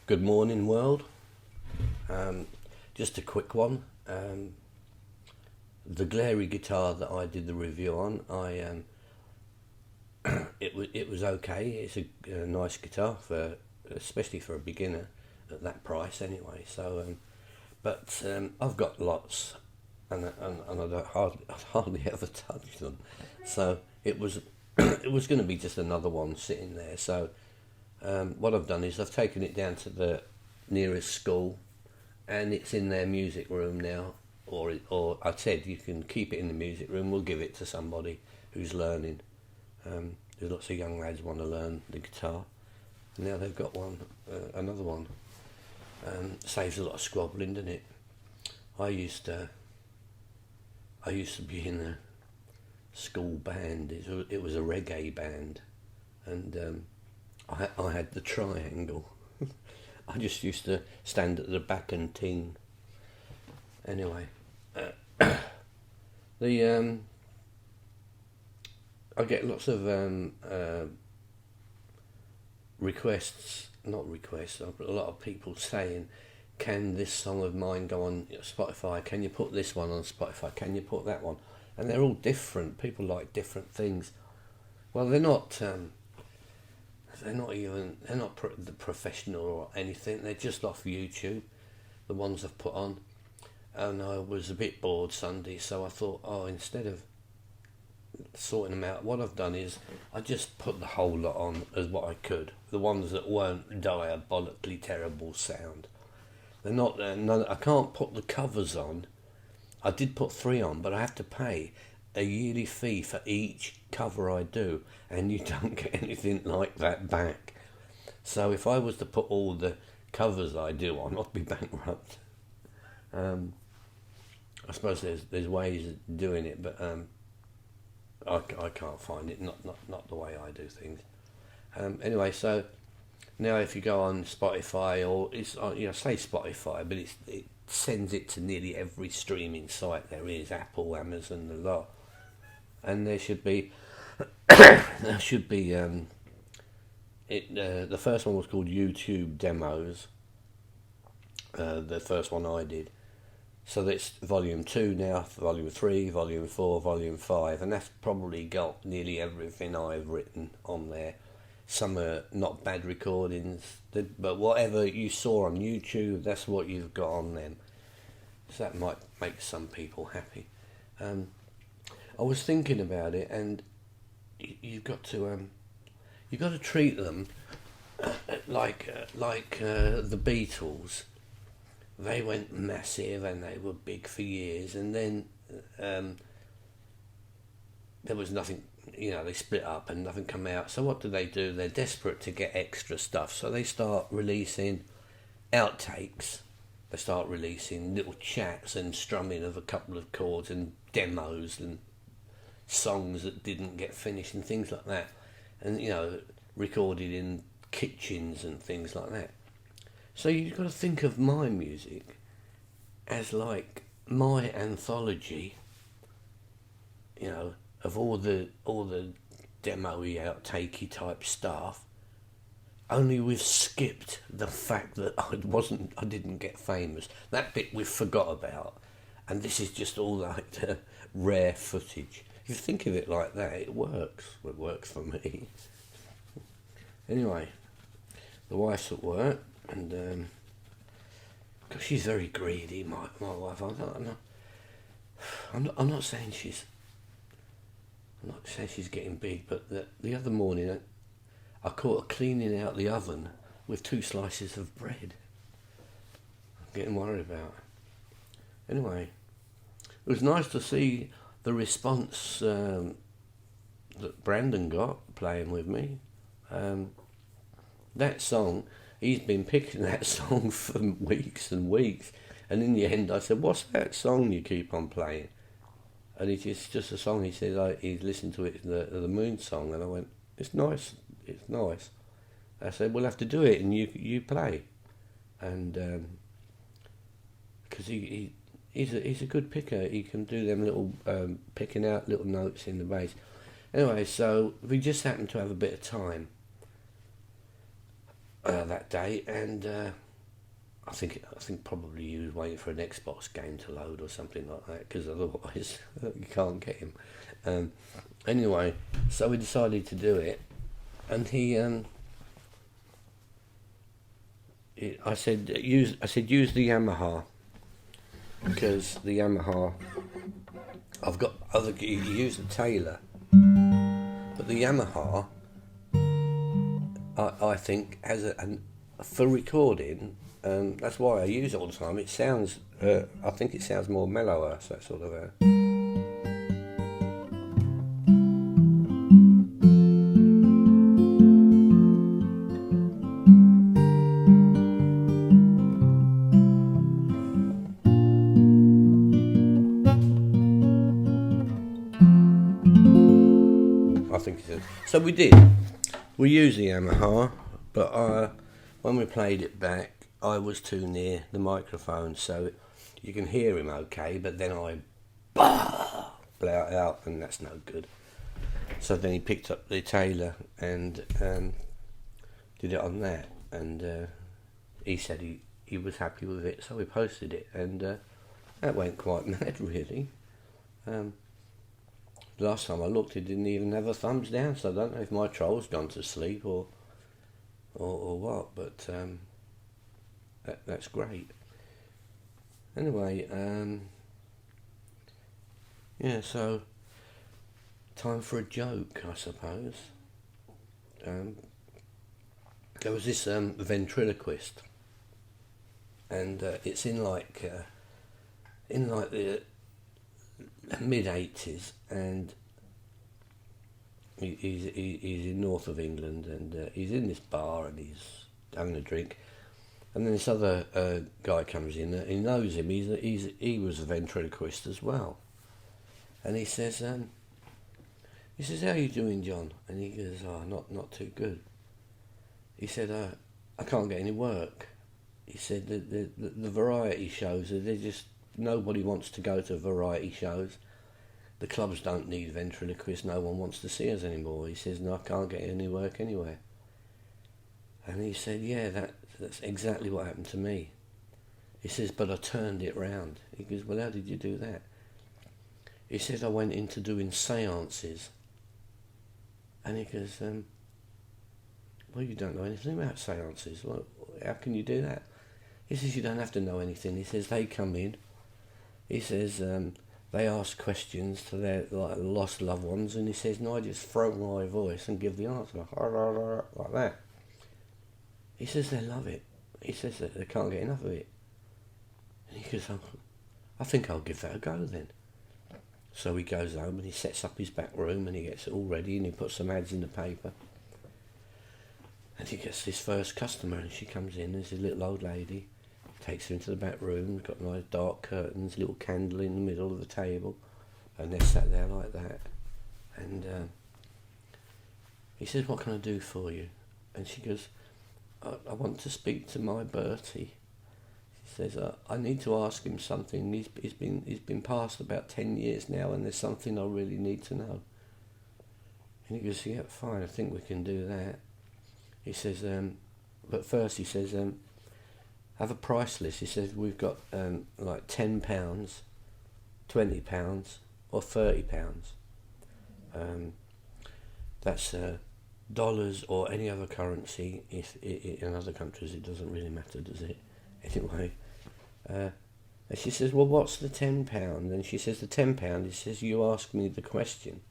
Good morning, world. Um, just a quick one. The Glary guitar that I did the review on, it was okay. It's a nice guitar for, especially for a beginner at that price anyway. But I've got lots, and I don't hardly ever touch them. So it was it was going to be just another one sitting there. So what I've done is I've taken it down to the nearest school, and it's in their music room now. Or I said you can keep it in the music room. We'll give it to somebody who's learning. There's lots of young lads want to learn the guitar. And now they've got one, another one. Saves a lot of squabbling, doesn't it? I used to be in a school band. It was a reggae band, and I had the triangle. I just used to stand at the back and ting. Anyway, the I get lots of requests, not requests. I've got a lot of people saying, "Can this song of mine go on Spotify? Can you put this one on Spotify? Can you put that one?" And they're all different. People like different things. Well, they're not. They're not the professional or anything. They're just off YouTube. The ones I've put on. And I was a bit bored Sunday, so I thought, instead of sorting them out, what I've done is I just put the whole lot on as what I could. The ones that weren't diabolically terrible sound. They're not. I can't put the covers on. I did put 3 on, but I have to pay a yearly fee for each cover I do, and you don't get anything like that back. So if I was to put all the covers I do on, I'd be bankrupt. I suppose there's ways of doing it, but I can't find it. Not the way I do things. Anyway, so now if you go on Spotify, or it's say Spotify, but it sends it to nearly every streaming site there is, Apple, Amazon, the lot, and there should be the first one was called YouTube Demos. The first one I did. So that's volume 2 now, volume 3, volume 4, volume 5, and that's probably got nearly everything I've written on there. Some are not bad recordings, but whatever you saw on YouTube, that's what you've got on them. So that might make some people happy. I was thinking about it, and you've got to treat them like the Beatles. They went massive and they were big for years, and then there was nothing, they split up and nothing come out. So what do? They're desperate to get extra stuff, so they start releasing outtakes. They start releasing little chats and strumming of a couple of chords and demos and songs that didn't get finished and things like that, and recorded in kitchens and things like that. So you've got to think of my music as like my anthology, of all the demo-y, outakey type stuff. Only we've skipped the fact that I didn't get famous. That bit we've forgot about, and this is just all like the rare footage. If you think of it like that, it works. It works for me. Anyway, the wife's at work. And cause she's very greedy, my wife. I'm not saying she's getting big, but the other morning I caught her cleaning out the oven with 2 slices of bread. I'm getting worried about her. Anyway, it was nice to see the response that Brandon got playing with me. That song. He's been picking that song for weeks and weeks, and in the end I said, "What's that song you keep on playing?" And it's just a song. He said he's listened to it, the Moon song, and I went, "It's nice, it's nice." I said, "We'll have to do it, and you play," and because he's a good picker. He can do them little picking out little notes in the bass. Anyway, so we just happened to have a bit of time that day, and I think probably he was waiting for an Xbox game to load or something like that, because otherwise you can't get him. Anyway, so we decided to do it, and I said use the Yamaha, because the Yamaha, I've got other, you use the Taylor, but the Yamaha I think has for recording, that's why I use it all the time. It sounds I think it sounds more mellower, so that sort of I think it is. So we used the Yamaha, but when we played it back, I was too near the microphone, so you can hear him okay, but then I blout out, and that's no good. So then he picked up the Taylor and did it on that, and he said he was happy with it, so we posted it, and that went quite mad, really. Last time I looked, it didn't even have a thumbs down, so I don't know if my troll's gone to sleep or what, but that's great. Anyway, yeah, so time for a joke, I suppose. There was this ventriloquist, and it's in like the mid-80s, and he's in north of England, and he's in this bar and he's having a drink, and then this other guy comes in, he knows him, he was a ventriloquist as well, and he says, how are you doing, John? And he goes, not too good. He said, I can't get any work. He said the variety shows, they're just, nobody wants to go to variety shows. The clubs don't need ventriloquists. No one wants to see us anymore. He says, no, I can't get any work anywhere. And he said, yeah, that's exactly what happened to me. He says, but I turned it round. He goes, well, how did you do that? He says, I went into doing seances. And he goes, well, you don't know anything about seances. Well, how can you do that? He says, you don't have to know anything. He says, they come in. He says, they ask questions to their lost loved ones, and he says, no, I just throw my voice and give the answer, like that. He says they love it. He says that they can't get enough of it. And he goes, I think I'll give that a go then. So he goes home and he sets up his back room and he gets it all ready and he puts some ads in the paper. And he gets this first customer, and she comes in, there's a little old lady. Takes her into the back room, got nice dark curtains, little candle in the middle of the table, and they're sat there like that. And he says, what can I do for you? And she goes, I want to speak to my Bertie. She says, I need to ask him something. He's been past about 10 years now, and there's something I really need to know. And he goes, yeah, fine, I think we can do that. He says, but first he says, have a price list. He says, we've got like £10, £20 or £30. That's dollars or any other currency. If in other countries it doesn't really matter, does it? Anyway, and she says, well, what's the £10? And she says, the £10, he says, you ask me the question,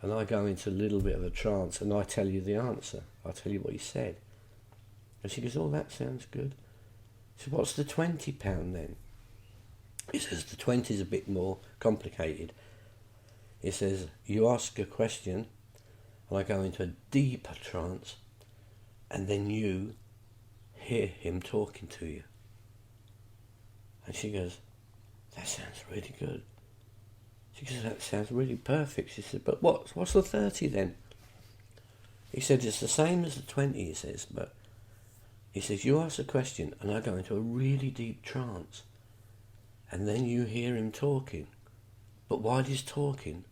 and I go into a little bit of a trance, and I tell you the answer. I tell you what he said. And she goes, oh, that sounds good. So what's the £20 then? He says, the 20 is a bit more complicated. He says, you ask a question, and I go into a deeper trance, and then you hear him talking to you. And she goes, that sounds really good. She goes, that sounds really perfect. She said, but what's the 30 then? He said, it's the same as the 20, he says, but he says, you ask a question and I go into a really deep trance, and then you hear him talking, but while he's talking,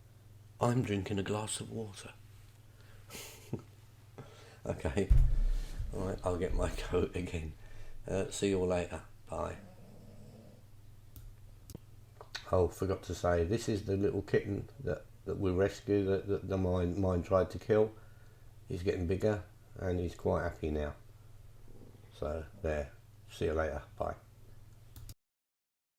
I'm drinking a glass of water. Okay, Alright, I'll get my coat again. See you all later. Bye. Oh, forgot to say, this is the little kitten that we rescued that the mine tried to kill. He's getting bigger and he's quite happy now. So there. See you later. Bye.